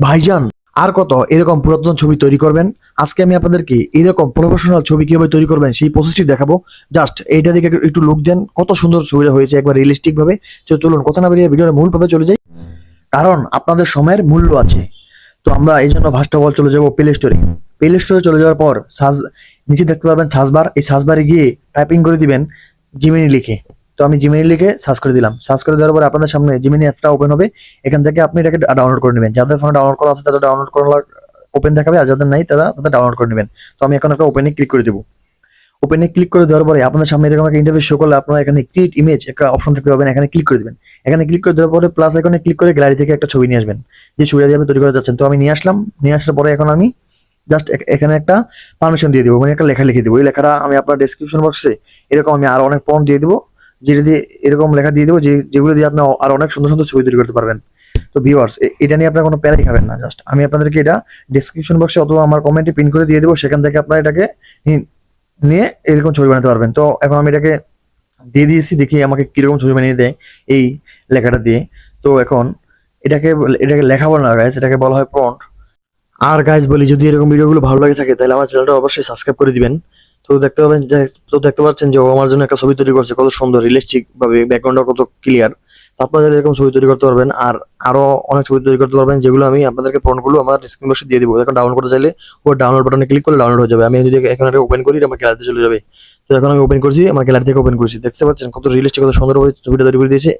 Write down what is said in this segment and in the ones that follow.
ভাইজান, আর কত এরকম পুরাতন ছবি তৈরি করবেন? আজকে আমি আপনাদেরকে এরকম প্রফেশনাল ছবি কিভাবে তৈরি করবেন সেই প্রসেসটি দেখাবো। জাস্ট এইটা দিকে একটু লুক দেন, কত সুন্দর ছবিটা হয়েছে একবার রিয়েলিস্টিক ভাবে। তো চলুন কথা না বেরিয়ে ভিডিওর মূল ভাবে চলে যাই, কারণ আপনাদের সময়ের মূল্য আছে। তো আমরা এই জন্য ফার্স্ট অফ অল চলে যাবো প্লে স্টোরে। প্লে স্টোরে চলে যাওয়ার পর নিচে দেখতে পারবেন সার্চবার, এই সার্চবারে গিয়ে টাইপিং করে দিবেন জিমিনি লিখে। তো আমি জিমিনি লিখে সার্চ করে দিলাম। সার্চ করে দেওয়ার পর আপনাদের সামনে জিমিনি অ্যাপটা ওপেন হবে। এখান থেকে আপনি এটাকে ডাউনলোড করে নেবেন। যাদের ফোনে ডাউনলোড করা আছে তাদের ডাউনলোড করা ওপেন দেখাবে, আর যাদের নাই তারা তাদের ডাউনলোড করে নেবেন। তো আমি এখন একটা ওপেনে ক্লিক করে দেবো। ওপেনে ক্লিক করে দেওয়ার পরে আপনাদের সামনে এরকম একটা ইন্টারফেস শো করলে আপনারা এখানে ক্রিয়েট ইমেজ একটা অপশন দেখতে পাবেন, এখানে ক্লিক করে দিবেন। এখানে ক্লিক করে দেওয়ার পরে প্লাস আইকনে ক্লিক করে গ্যালারি থেকে একটা ছবি নিয়ে আসবেন, যে ছবিটা দিয়ে আপনি তৈরি করে যাচ্ছেন। তো আমি নিয়ে আসলাম। নিয়ে আসার পরে এখন আমি জাস্ট এখানে একটা পারমিশন দিয়ে দিব, মানে একটা লেখা লিখে দিব। এই লেখাটা আমি আপনার ডেসক্রিপশন বক্সে এরকম আমি আরো অনেক প্রম্পট দিয়ে দিব, যেটা দিয়ে এরকম লেখা দিয়ে দেবো যেগুলো দিয়ে আপনি আর অনেক সুন্দর সুন্দর ছবি তৈরি করতে পারবেন। তো ভিউয়ার্স, এটা নিয়ে আপনার কোনো প্যারাই খাবেন না। জাস্ট আমি আপনাদেরকে এটা ডেসক্রিপশন বক্সে অথবা আমার কমেন্টে পিন করে দিয়ে দেবো, সেখান থেকে আপনারা এটাকে নিয়ে এরকম ছবি বানাতে পারবেন। তো এখন আমি এটাকে দিয়ে দিয়েছি, দেখি আমাকে কিরকম ছবি বানিয়ে দেয় এই লেখাটা দিয়ে। তো এখন এটাকে এটাকে লেখা বলে না গাইস, এটাকে বলা হয় প্রম্পট। আর গাইস বলি, যদি এরকম ভিডিওগুলো ভালো লাগে থাকে তাহলে আমার চ্যানেলটা অবশ্যই সাবস্ক্রাইব করে দিবেন। তো দেখতে পাবেন যে, তো দেখতে পাচ্ছেন যে ও আমার জন্য একটা ছবি তৈরি করছে, কত সুন্দর রিয়েলিস্টিক ভাবে, ব্যাকগ্রাউন্ডটা কত ক্লিয়ার। তো আপনারা এরকম ছবি তৈরি করতে পারবেন, আর আরো অনেক ছবি তৈরি করতে পারবেন, যেগুলো আমি আপনাদেরকে প্রম্পটগুলো আমার ডিসক্রিপশন বক্সে দিয়ে দিব। এখন ডাউনলোড করতে চাইলে ও ডাউনলোড বাটনে ক্লিক করলে ডাউনলোড হয়ে যাবে। আমি যদি এখন এটা ওপেন করি আমার গ্যালারিতে চলে যাবে। তো এখন আমি ওপেন করছি, আমার গ্যালারি থেকে ওপেন করছি। দেখতে পাচ্ছেন কত রিয়েলিস্টিক, কত সুন্দরভাবে ছবিটা তৈরি করে দিয়েছে,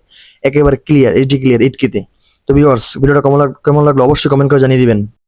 একেবারে ক্লিয়ার, এইচডি ক্লিয়ার, 8K তে। তো ভিউয়ার্স, ভিডিওটা কেমন লাগলো অবশ্যই কমেন্ট করে জানিয়ে দিবেন।